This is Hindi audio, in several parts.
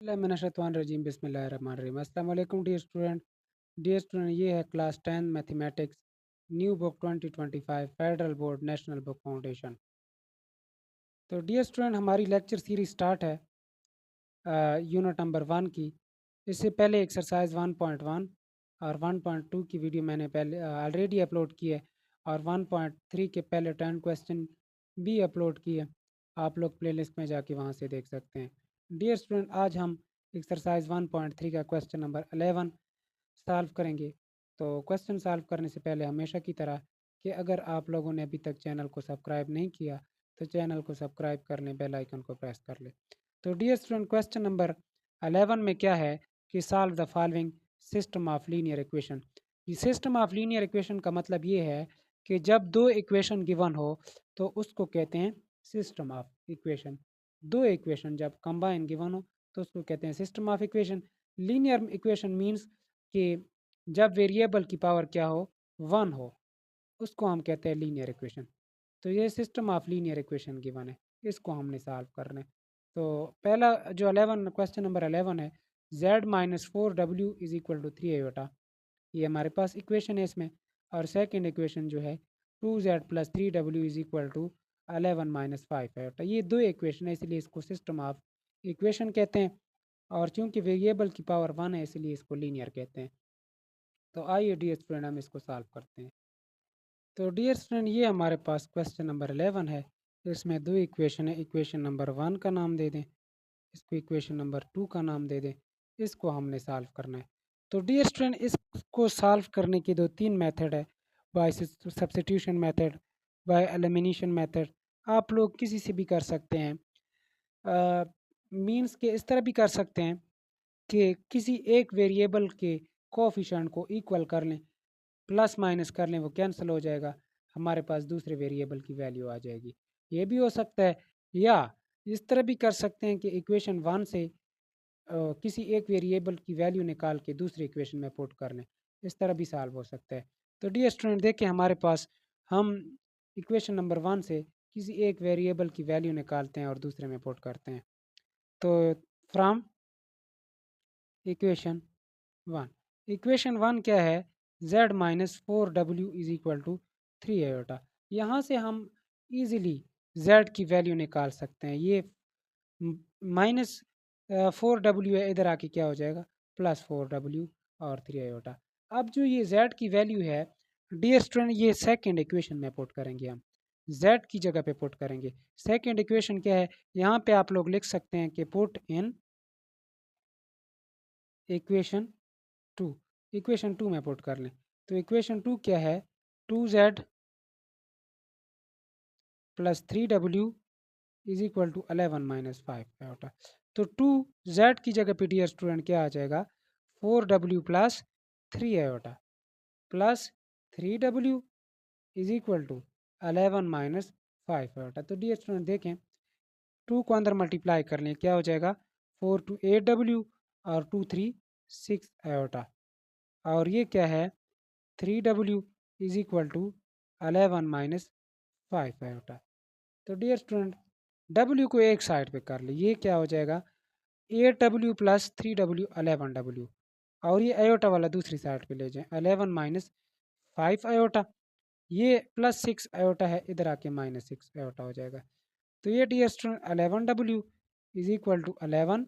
रजीम बिस्मिल्लाहिर्रहमानिर्रहीम। अस्सलाम वालेकुम डियर स्टूडेंट ये है class 10 mathematics new book 2025 federal board national book foundation. तो डियर स्टूडेंट हमारी लेक्चर सीरीज स्टार्ट है यूनिट नंबर 1 की। इससे पहले एक्सरसाइज 1.1 और 1.2 की वीडियो मैंने पहले ऑलरेडी अपलोड की है और 1.3 के पहले 10 क्वेश्चन भी अपलोड किए। आप लोग प्लेलिस्ट में जाके वहाँ से देख सकते हैं। डियर स्टूडेंट आज हम एक्सरसाइज 1.3 का क्वेश्चन नंबर 11 सॉल्व करेंगे। तो क्वेश्चन सॉल्व करने से पहले हमेशा की तरह कि अगर आप लोगों ने अभी तक चैनल को सब्सक्राइब नहीं किया तो चैनल को सब्सक्राइब कर लें, बेल आइकन को प्रेस कर लें। तो डियर स्टूडेंट क्वेश्चन नंबर 11 में क्या है कि solve the following system of linear equation. ये सिस्टम ऑफ लीनियर इक्वेशन का मतलब ये है कि जब दो इक्वेशन गिवन हो तो उसको कहते हैं सिस्टम ऑफ इक्वेशन। दो इक्वेशन जब कंबाइन गिवन हो तो उसको कहते हैं system of equation. Linear equation means कि जब वेरिएबल की पावर क्या हो, 1 हो, उसको हम कहते हैं लीनियर इक्वेशन। तो ये system of linear equation given है, इसको हमने सॉल्व करना है। तो पहला जो 11 क्वेश्चन नंबर 11 है, z minus 4w is equal to 3 iota, ये हमारे पास इक्वेशन है इसमें। और सेकंड इक्वेशन जो है 2z plus 3w is equal to 11 minus 5 iota. ये दो इक्वेशन है इसलिए इसको सिस्टम ऑफ इक्वेशन कहते हैं। और चूंकि वेरिएबल की पावर 1 है इसलिए इसको लीनियर कहते हैं। तो आइए डियर स्टूडेंट हम इसको सॉल्व करते हैं। तो डियर स्टूडेंट ये हमारे पास क्वेश्चन नंबर 11 है। इसमें दो इक्वेशन है, इक्वेशन नंबर 1 का नाम दे दें, इसको इक्वेशन नंबर 2 का नाम दे दें। इसको हमने सॉल्व करना है। तो डियर स्टूडेंट इसको सॉल्व करने की दो तीन मेथड है, by substitution method, by elimination method. आप लोग किसी से भी कर सकते हैं। मीन्स के इस तरह भी कर सकते हैं कि किसी एक वेरिएबल के कोफिशिएंट को इक्वल कर लें, प्लस माइनस कर लें, वो कैंसिल हो जाएगा, हमारे पास दूसरे वेरिएबल की वैल्यू आ जाएगी। ये भी हो सकता है। या इस तरह भी कर सकते हैं कि इक्वेशन 1 से किसी एक वेरिएबल की वैल्यू निकाल के दूसरे इक्वेशन में पुट कर लें, इस तरह भी सॉल्व हो सकता है। तो डियर स्टूडेंट देखें हमारे पास हम इक्वेशन नंबर 1 से किसी एक वेरिएबल की वैल्यू निकालते हैं और दूसरे में पुट करते हैं। तो फ्रॉम इक्वेशन 1 क्या है, z minus 4w is equal to 3 iota. यहाँ से हम इजीली z की वैल्यू निकाल सकते हैं। ये माइनस 4w है, इधर आके क्या हो जाएगा प्लस 4w और 3 आयोटा। अब जो ये z की वैल्यू है डियर स्टूडेंट ये सेकंड इक्वेशन में पुट करेंगे, हम z की जगह पे पुट करेंगे। सेकंड इक्वेशन क्या है, यहाँ पे आप लोग लिख सकते हैं कि पुट इन इक्वेशन 2, इक्वेशन 2 में पुट कर लें। तो इक्वेशन 2 क्या है, 2z plus 3w is equal to 11 minus 5 iota. तो 2z की जगह पे डियर स्टूडेंट क्या आ जाएगा, 4w plus 3 iota plus 3w is equal to 11 minus 5 iota. तो डियर स्टूडेंट देखें 2 को अंदर मल्टीप्लाई कर लें, क्या हो जाएगा 4 टू 8w और 2 3 6 आयोटा। और ये क्या है 3w is equal to 11 minus 5 iota. तो डियर स्टूडेंट w को एक साइड पे कर ले, ये क्या हो जाएगा 8w प्लस 3w 11w। और ये आयोटा वाला दूसरी साइड पे ले जाएं, 11 माइनस 5 आयोटा, ये प्लस 6 आयोटा है, इधर आके माइनस 6 आयोटा हो जाएगा। तो ये dear student 11w is equal to 11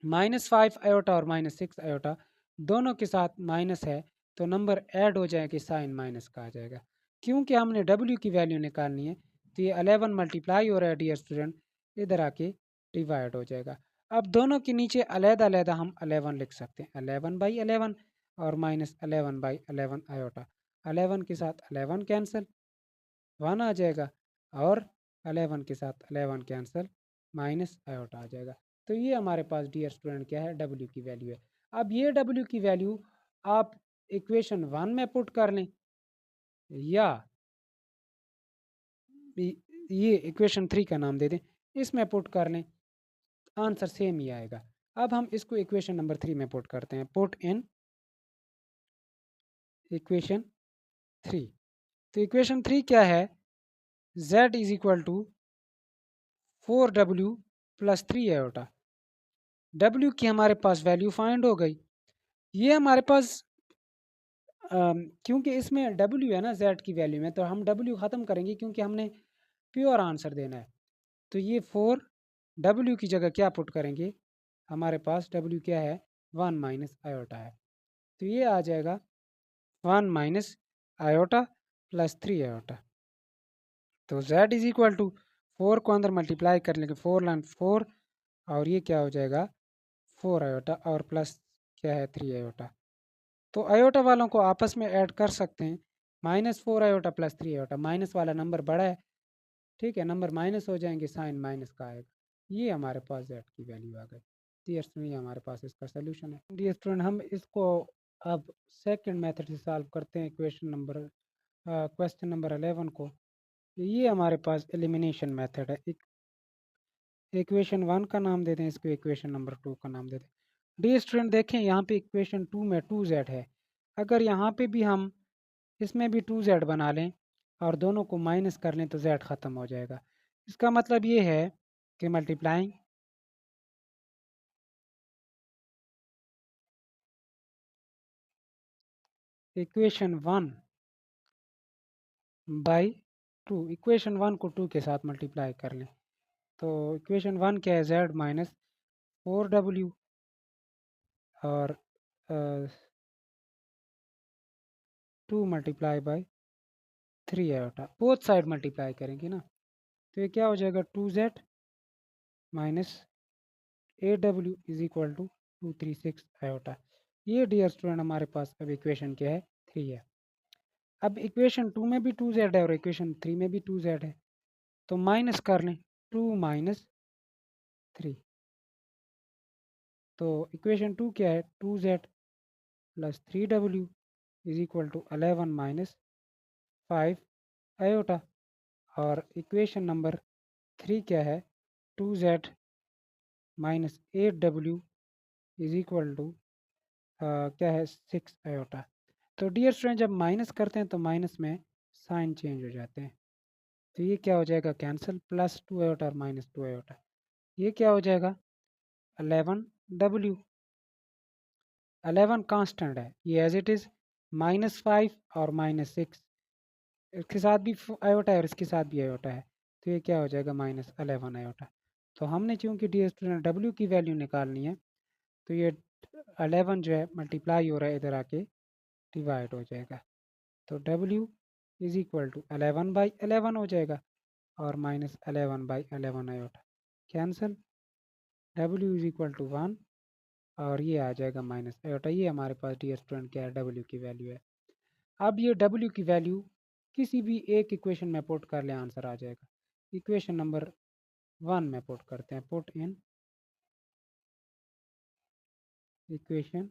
minus 5 iota और माइनस 6 आयोटा दोनों के साथ माइनस है, तो नंबर ऐड हो जाएगा, साइन माइनस का आ जाएगा। क्योंकि हमने w की वैल्यू निकालनी है तो ये 11 मल्टीप्लाई हो रहा है डियर स्टूडेंट, इधर आके डिवाइड हो जाएगा। अब दोनों के नीचे अलहदा अलहदा हम 11 लिख सकते हैं, 11 बाई 11 और माइनस 11 बाई 11 आयोटा। 11 के साथ 11 कैंसिल, 1 आ जाएगा और 11 के साथ 11 कैंसिल, माइनस आयोटा आ जाएगा। तो ये हमारे पास डियर स्टूडेंट क्या है w की वैल्यू है। अब ये w की वैल्यू आप इक्वेशन 1 में पुट कर लें या ये इक्वेशन 3 का नाम दे दें, इसमें पुट कर लें, आंसर सेम ही आएगा। अब हम इसको इक्वेशन नंबर 3 में पुट करते हैं, पुट इन इक्वेशन 3। तो इक्वेशन 3 क्या है, z is equal to 4w plus 3 iota. W की हमारे पास वैल्यू फाइंड हो गई। ये हमारे पास क्योंकि इसमें W है ना Z की वैल्यू में, तो हम W ख़त्म करेंगे क्योंकि हमने प्योर आंसर देना है। तो ये 4 W की जगह क्या पुट करेंगे, हमारे पास W क्या है, 1 माइनस आयोटा है। तो ये आ जाएगा 1 माइनस आयोटा प्लस 3 आयोटा। तो Z इज इक्वल टू 4 को अंदर मल्टीप्लाई कर लेंगे, 4 लाइन 4, और ये क्या हो जाएगा 4 आयोटा और प्लस क्या है 3 आयोटा। तो आयोटा वालों को आपस में ऐड कर सकते हैं, -4 आयोटा प्लस 3 आयोटा। माइनस वाला नंबर बड़ा है, ठीक है, नंबर माइनस हो जाएंगे, साइन माइनस का आएगा। ये हमारे पास Z की वैल्यू आ गई। डियर स्टूडेंट ये हमारे पास इसका सोल्यूशन है। डियर स्टूडेंट हम इसको अब सेकंड मेथड से सॉल्व करते हैं, क्वेश्चन नंबर 11 को। ये हमारे पास एलिमिनेशन मेथड है। इक्वेशन 1 का नाम देते हैं इसको, इक्वेशन नंबर 2 का नाम देते हैं। डियर स्टूडेंट देखें यहाँ पे इक्वेशन 2 में 2Z है। अगर यहाँ पे भी हम इसमें भी 2Z बना लें और दोनों को माइनस कर लें तो Z ख़त्म हो जाएगा। इसका मतलब ये है कि मल्टीप्लाइंग इक्वेशन 1 बाई 2, इक्वेशन 1 को 2 के साथ मल्टीप्लाई कर लें तो इक्वेशन 1 क्या है, Z माइनस 4W और 2 multiply by 3 iota, both side multiply करेंगे ना। तो ये क्या हो जाएगा 2Z minus 8W is equal to 236 iota. ये डियर स्टूडेंट हमारे पास अब इक्वेशन क्या है 3 है। अब इक्वेशन 2 में भी 2Z है और इक्वेशन 3 में भी 2Z है, तो माइनस कर लें 2 माइनस 3। तो इक्वेशन 2 क्या है 2Z plus 3W is equal to 11 minus 5 iota. और इक्वेशन नंबर 3 क्या है 2Z minus 8W is equal to क्या है 6 आयोटा। तो डियर स्टूडेंट जब माइनस करते हैं तो माइनस में साइन चेंज हो जाते हैं, तो ये क्या हो जाएगा कैंसिल, प्लस 2 आयोटा और माइनस 2 आयोटा। ये क्या हो जाएगा 11W। 11 कांस्टेंट है, ये एज इट इज़, -5 और -6, इसके साथ भी आयोटा है और इसके साथ भी आयोटा है, तो ये क्या हो जाएगा -11 आयोटा। तो हमने चूंकि डी स्टूडेंट W की वैल्यू निकालनी है, तो ये 11 जो है मल्टीप्लाई हो रहा है, इधर आके डिवाइड हो जाएगा। तो W इज इक्वल टू 11/11 हो जाएगा और -11/11 iota cancel, W is equal to 1 और ये आ जाएगा माइनस आयोटा। ये हमारे पास डी स्टूडेंट क्या है W की वैल्यू है। अब ये W की वैल्यू किसी भी एक इक्वेशन में पुट कर ले, आंसर आ जाएगा। इक्वेशन नंबर 1 में पुट करते हैं, पुट इन इक्वेशन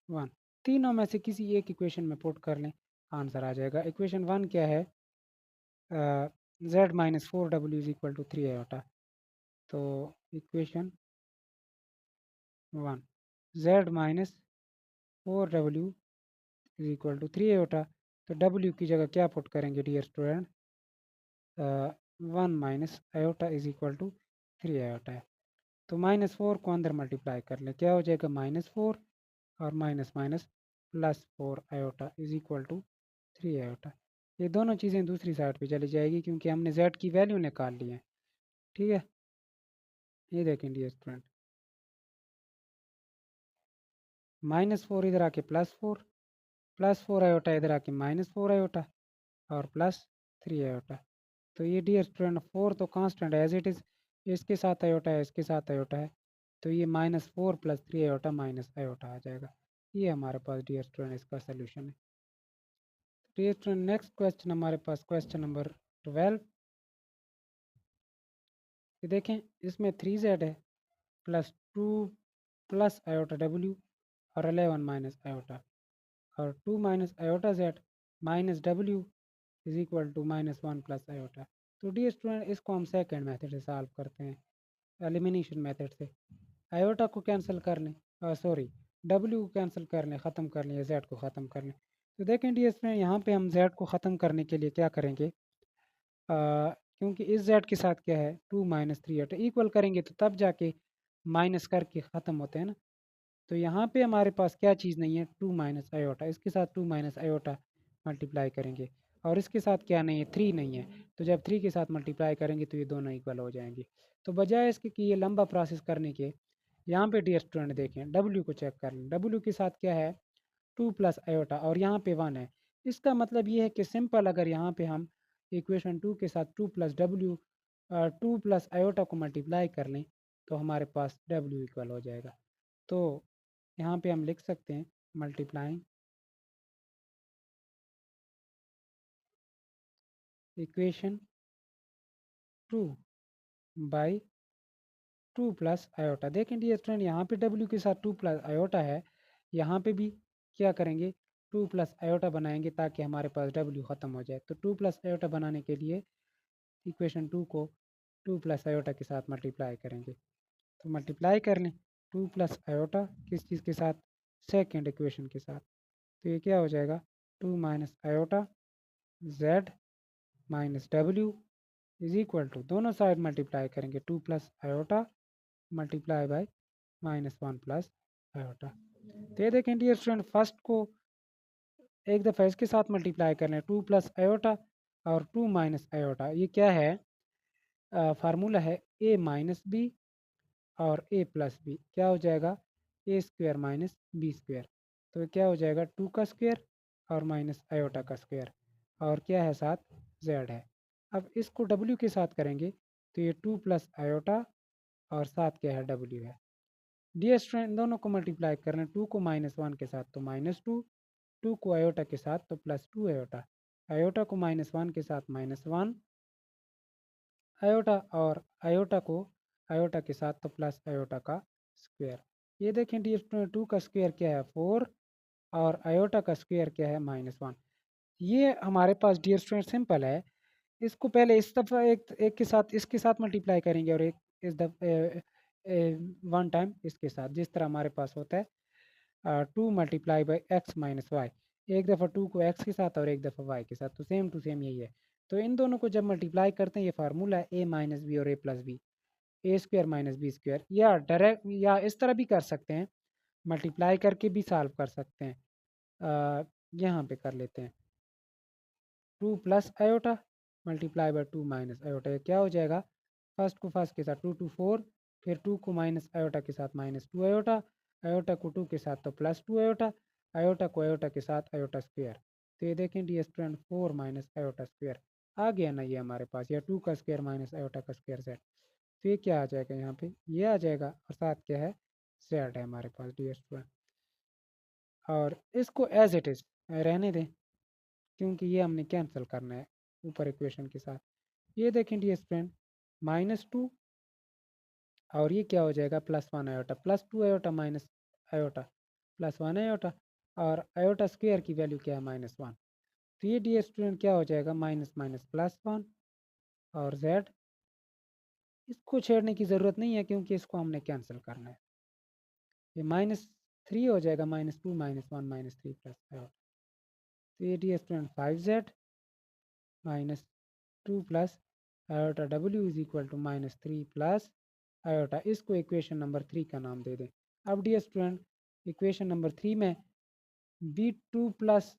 1, तीनों में से किसी एक इक्वेशन में पुट कर लें, आंसर आ जाएगा। इक्वेशन 1 क्या है Z minus 4W is equal to 3 iota. तो equation 1 Z minus 4W is equal to 3 iota. तो W की जगह क्या पुट करेंगे dear student, 1 minus iota is equal to 3 iota है। तो -4 को अंदर मल्टीप्लाई कर लें, क्या हो जाएगा -4 और minus minus +4 iota is equal to 3 iota. ये दोनों चीज़ें दूसरी साइड पे चली जाएगी क्योंकि हमने Z की वैल्यू निकाल ली है, ठीक है। ये देखें डियर स्टूडेंट, -4 इधर आके +4 आयोटा इधर आके -4 आयोटा और +3 आयोटा। तो ये डियर स्टूडेंट 4 तो कांस्टेंट है एज इट इज़, इसके साथ आयोटा है, इसके साथ आयोटा है, तो ये -4 + 3 आयोटा माइनस आयोटा आ जाएगा। ये हमारे पास डियर स्टूडेंट इसका सोल्यूशन है। डियर स्टूडेंट नेक्स्ट क्वेश्चन हमारे पास क्वेश्चन नंबर 12। ये देखें इसमें 3Z है प्लस 2 प्लस आयोटा W और 11 माइनस आयोटा, और 2 minus iota Z minus W is equal to -1 plus iota. तो डियर स्टूडेंट इसको हम सेकेंड मेथड से सॉल्व करते हैं, एलिमिनेशन मेथड से। आयोटा को कैंसिल कर लें, सॉरी W को कैंसिल कर लें, ख़त्म कर लें, या Z को ख़त्म कर लें। तो देखें डियर स्टूडेंट यहाँ पे हम Z को ख़त्म करने के लिए क्या करेंगे, क्योंकि इस Z के साथ क्या है 2 माइनस 3 आयोटा, इक्वल करेंगे तो तब जाके माइनस करके ख़त्म होते हैं ना। तो यहाँ पे हमारे पास क्या चीज़ नहीं है, 2 माइनस आयोटा, इसके साथ 2 माइनस आयोटा मल्टीप्लाई करेंगे, और इसके साथ क्या नहीं है, 3 नहीं है। तो जब 3 के साथ मल्टीप्लाई करेंगे तो ये दोनों इक्वल हो जाएंगे। तो बजाय इसके कि ये लंबा प्रोसेस करने के, यहाँ पे डियर स्टूडेंट देखें डब्ल्यू को चेक कर लें। डब्ल्यू के साथ क्या है, 2 प्लस आयोटा, और यहाँ पे 1 है। इसका मतलब ये है कि सिंपल अगर यहाँ पे हम इक्वेशन 2 के साथ 2 प्लस डब्ल्यू 2 प्लस आयोटा को मल्टीप्लाई कर लें तो हमारे पास डब्ल्यू इक्वल हो जाएगा। तो यहाँ पे हम लिख सकते हैं multiplying equation 2 by 2 plus iota. देखें डियर स्टूडेंट, यहाँ पे डब्ल्यू के साथ 2 प्लस आयोटा है, यहाँ पे भी क्या करेंगे, 2 प्लस आयोटा बनाएंगे ताकि हमारे पास डब्ल्यू ख़त्म हो जाए। तो 2 प्लस आयोटा बनाने के लिए इक्वेशन 2 को 2 प्लस आयोटा के साथ मल्टीप्लाई करेंगे। तो मल्टीप्लाई कर लें 2 प्लस आयोटा किस चीज़ के साथ, सेकेंड इक्वेशन के साथ। तो ये क्या हो जाएगा, 2 माइनस आयोटा जेड माइनस डब्ल्यू इज इक्वल टू, दोनों साइड मल्टीप्लाई करेंगे, 2 plus iota multiply by -1 plus iota. तो ये देखें डियर स्टूडेंट, फर्स्ट को एक दफ़ा इसके साथ मल्टीप्लाई कर लें, 2 प्लस आयोटा और 2 माइनस आयोटा। ये क्या है, फार्मूला है ए माइनस बी और ए प्लस बी, क्या हो जाएगा, ए स्क्वेयर माइनस बी स्क्वेयर। तो क्या हो जाएगा, 2 का स्क्वेयर और माइनस आयोटा का स्क्वेयर, और क्या है साथ, जेड है। अब इसको डब्ल्यू के साथ करेंगे तो ये 2 प्लस आयोटा और साथ क्या है, डब्ल्यू है। डियर स्टूडेंट, दोनों को मल्टीप्लाई कर रहे हैं, 2 को -1 के साथ तो -2, 2 को आयोटा के साथ तो +2 आयोटा, आयोटा को -1 के साथ -1 आयोटा, और आयोटा को आयोटा के साथ तो प्लस आयोटा का स्क्वायर। ये देखें डियर स्टूडेंट, 2 का स्क्वायर क्या है, 4, और आयोटा का स्क्वायर क्या है, -1। ये हमारे पास डियर स्टूडेंट सिंपल है। इसको पहले इस दफ़ा एक एक के साथ इसके साथ मल्टीप्लाई करेंगे, और एक इस वन टाइम इसके साथ, जिस तरह हमारे पास होता है 2 multiply by x minus y. एक दफ़ा 2 को एक्स के साथ और एक दफ़ा वाई के साथ, तो सेम टू सेम यही है। तो इन दोनों को जब मल्टीप्लाई करते हैं, ये फार्मूला है ए माइनस बी और ए प्लस बी, ए स्क्वायर माइनस बी स्क्वायर, या डायरेक्ट या इस तरह भी कर सकते हैं, मल्टीप्लाई करके भी सॉल्व कर सकते हैं। यहाँ पे कर लेते हैं 2 plus iota multiply bye 2 minus iota, क्या हो जाएगा, फर्स्ट को फर्स्ट के साथ 2 2 4, फिर 2 को माइनस आयोटा के साथ -2 आयोटा, आयोटा को 2 के साथ तो +2 आयोटा, आयोटा को आयोटा के साथ आयोटा स्क्वायर। तो ये देखें dear student, 4 minus iota square आ गया ना ये हमारे पास, या 2 का स्क्वायर माइनस आयोटा का स्क्वायर जेड। तो ये क्या आ जाएगा, यहाँ पे ये आ जाएगा, और साथ क्या है, जेड है हमारे पास डी स्टूडेंट। और इसको एज इट इज़ रहने दें, क्योंकि ये हमने कैंसिल करना है ऊपर इक्वेशन के साथ। ये देखें डी स्टूडेंट, -2, और ये क्या हो जाएगा, +1 iota, +2 iota minus iota +1 iota, और आयोटा स्क्वायर की वैल्यू क्या है, -1। तो ये डी स्टूडेंट क्या हो जाएगा, माइनस माइनस +1, और जेड इसको छेड़ने की ज़रूरत नहीं है क्योंकि इसको हमने कैंसिल करना है। ये -3 हो जाएगा, -2 -1 -3 प्लस आयोटा। तो ये dear student 5z -2 plus iota डब्ल्यू is equal to -3 plus iota. इसको इक्वेशन नंबर 3 का नाम दे दें। अब डी स्टूडेंट इक्वेशन नंबर 3 में बी 2 प्लस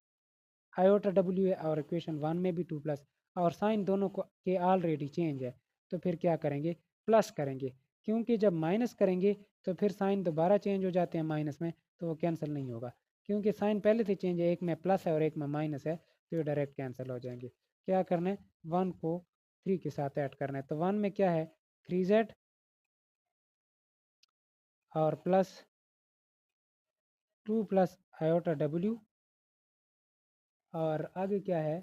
आयोटा डब्ल्यू है, और इक्वेशन 1 में भी 2 प्लस, और साइन दोनों को के ऑलरेडी चेंज है, तो फिर क्या करेंगे, प्लस करेंगे, क्योंकि जब माइनस करेंगे तो फिर साइन दोबारा चेंज हो जाते हैं माइनस में, तो वो कैंसिल नहीं होगा, क्योंकि साइन पहले से चेंज है, एक में प्लस है और एक में माइनस है, तो ये डायरेक्ट कैंसिल हो जाएंगे। क्या करना है, 1 को 3 के साथ ऐड करना है, तो 1 में क्या है, 3z, और प्लस 2 प्लस आयोटा डब्ल्यू, और आगे क्या है,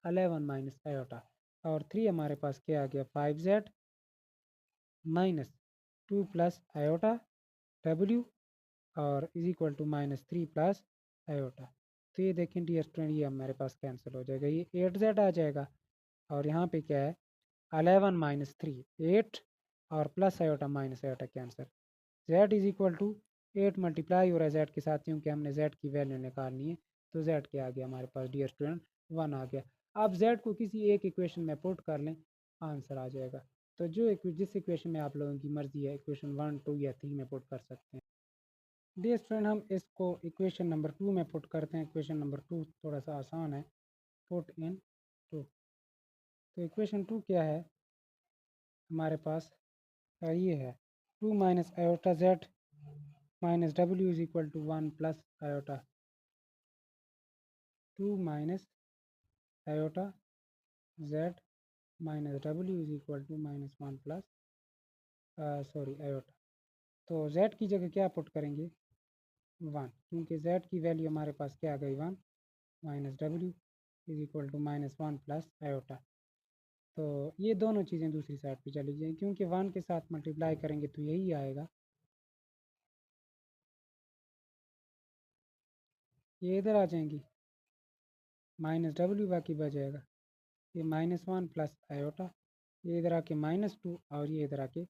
11 माइनस आयोटा, और 3 हमारे पास क्या आ गया, 5z -2 प्लस आयोटा डब्ल्यू, और is equal to -3 plus iota. तो ये देखें डी स्टूडेंट, ये हमारे पास कैंसिल हो जाएगा, ये 8z आ जाएगा, और यहाँ पे क्या है, 11 -3 8, और plus iota minus iota cancel, z is equal to 8 multiply हो रहा है z के साथ, क्योंकि हमने z की वैल्यू निकालनी है, तो z क्या आ गया हमारे पास डी स्टूडेंट, 1 आ गया। अब z को किसी एक इक्वेशन में पुट कर लें, आंसर आ जाएगा। तो जो जिस इक्वेशन में आप लोगों की मर्ज़ी है, इक्वेशन 1, 2 या 3 में पुट कर सकते हैं। डियर स्टूडेंट, हम इसको इक्वेशन नंबर 2 में पुट करते हैं। इक्वेशन नंबर 2 थोड़ा सा आसान है। Put in 2। तो इक्वेशन 2 क्या है हमारे पास? ये है 2 माइनस आयोटा जेड माइनस डब्ल्यू is equal to 1 plus iota 2 minus iota z minus डब्ल्यू is equal to minus 1 plus iota. तो जेड की जगह क्या पुट करेंगे? 1, क्योंकि जेड की वैल्यू हमारे पास क्या आ गई? 1 माइनस डब्ल्यू is equal to minus 1 plus iota. तो ये दोनों चीज़ें दूसरी साइड पे चली जाएंगी, क्योंकि 1 के साथ मल्टीप्लाई करेंगे तो यही आएगा। ये इधर आ जाएंगी, माइनस डब्ल्यू बाकी बच जाएगा। ये माइनस 1 प्लस आयोटा, ये इधर आके माइनस 2 और ये इधर आके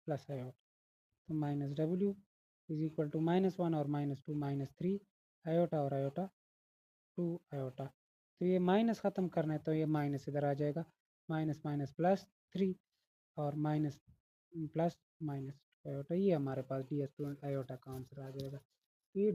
प्लस आयोटा। तो माइनस डब्ल्यू इज इक्वल टू माइनस 1 और माइनस 2 माइनस 3 आयोटा और आयोटा 2 आयोटा। तो ये माइनस ख़त्म करना है तो ये माइनस इधर आ जाएगा, माइनस माइनस प्लस 3 और माइनस प्लस माइनस आयोटा। ये हमारे पास डी स्टूडेंट आयोटा का आंसर आ जाएगा। तो ये